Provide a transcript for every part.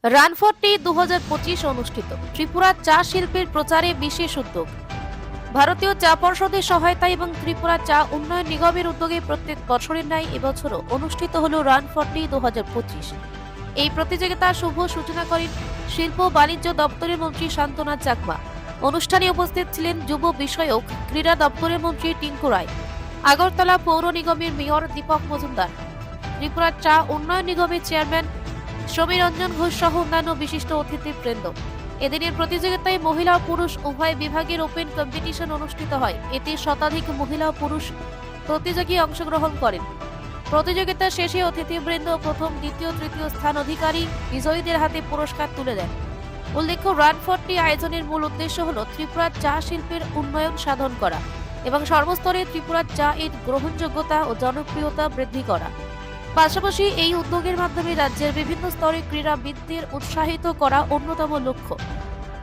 Run for টি 2025 অনুষ্ঠিত। ত্রিপুরার চা শিল্পের প্রচারে বিশেষ উদ্যোগ। ভারতীয় চা পর্ষদের সহায়তায় এবং ত্রিপুরা চা উন্নয়ন নিগমের উদ্যোগে প্রত্যেক বছরের ন্যায় এবছরও অনুষ্ঠিত হল রান ফর টি 2025। এই প্রতিযোগিতার শুভ সূচনা করেন শিল্প বাণিজ্য দপ্তরের মন্ত্রী শান্তনা চাকমা। অনুষ্ঠানে উপস্থিত ছিলেন যুব বিষয়ক ক্রীড়া দপ্তরের মন্ত্রী টিঙ্কু রায়, আগরতলা পৌর নিগমের মেয়র দীপক মজুমদার, ত্রিপুরা চা উন্নয়ন নিগমের চেয়ারম্যান সমীর রঞ্জন ঘোষ সহ অন্যান্য বিশিষ্ট অতিথিবৃন্দ। এদিনের প্রতিযোগিতায় মহিলা ও পুরুষ উভয় বিভাগের ওপেন কম্পিটিশন অনুষ্ঠিত হয়। এতে শতাধিক মহিলা ও পুরুষ প্রতিযোগী অংশগ্রহণ করেন। প্রতিযোগিতা শেষে অতিথিবৃন্দ প্রথম, দ্বিতীয়, তৃতীয় স্থান অধিকারী বিজয়ীদের হাতে পুরস্কার তুলে দেন। উল্লেখ্য, রান ফর টি আয়োজনের মূল উদ্দেশ্য হল ত্রিপুরার চা শিল্পের উন্নয়ন সাধন করা এবং সর্বস্তরে ত্রিপুরার চা এর গ্রহণযোগ্যতা ও জনপ্রিয়তা বৃদ্ধি করা। পাশাপাশি এই উদ্যোগের মাধ্যমে রাজ্যের বিভিন্ন স্তরে ক্রীড়াবিদদের উৎসাহিত করা অন্যতম লক্ষ্য।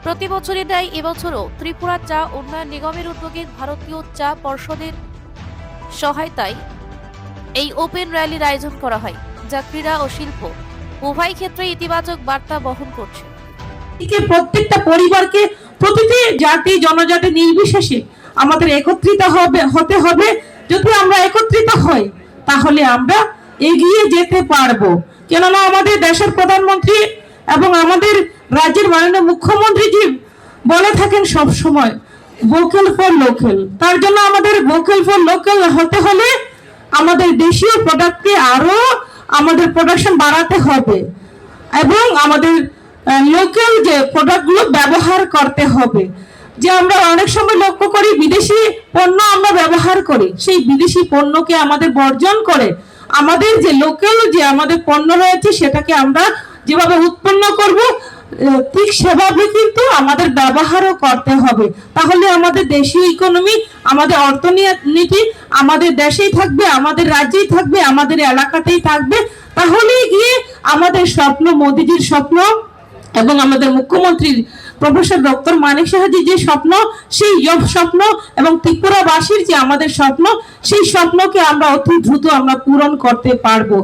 প্রতি বছরের ন্যায় এবছরও ত্রিপুরা চা উন্নয়ন নিগমের উদ্যোগে ভারতীয় চা পর্ষদের সহায়তায় এই ওপেন র্যালির আয়োজন করা হয়, যা ক্রীড়া ও শিল্প উভয় ক্ষেত্রে ইতিবাচক বার্তা বহন করছে। প্রত্যেকটা পরিবারকে, প্রতিটি জাতি জনজাতি নির্বিশেষে আমাদের একত্রিত হতে হবে। যদি আমরা একত্রিত হই তাহলে আমরা এগিয়ে যেতে পারবো। কেননা আমাদের দেশের প্রধানমন্ত্রী এবং আমাদের রাজ্যের মাননীয় মুখ্যমন্ত্রীজি বলে থাকেন সব সময় ভোকাল ফর লোকাল। তার জন্য আমাদের ভোকাল ফর লোকাল হতে হলে আমাদের দেশীয় প্রোডাক্টকে আরো আমাদের প্রোডাকশন বাড়াতে হবে এবং আমাদের লোকাল যে প্রোডাক্টগুলো ব্যবহার করতে হবে। যে আমরা অনেক সময় লক্ষ্য করি বিদেশি পণ্য আমরা ব্যবহার করি, সেই বিদেশি পণ্যকে আমাদের বর্জন করে আমাদের যে লোকাল যে আমাদের পণ্য রয়েছে সেটাকে আমরা যেভাবে উৎপন্ন করব ঠিক সেভাবে কিন্তু আমাদের ব্যবহারও করতে হবে। তাহলে আমাদের দেশীয় ইকোনমি, আমাদের অর্থনীতি আমাদের দেশেই থাকবে, আমাদের রাজ্যেই থাকবে, আমাদের এলাকাতেই থাকবে। তাহলেই গিয়ে আমাদের স্বপ্ন, মোদিজির স্বপ্ন এবং আমাদের মুখ্যমন্ত্রীর প্রফেসর ডক্টর মানিক সাহাজির যে স্বপ্ন, সেই স্বপ্ন এবং ত্রিপুরাবাসীর যে আমাদের স্বপ্ন, সেই স্বপ্নকে আমরা অতি দ্রুত আমরা পূরণ করতে পারবো।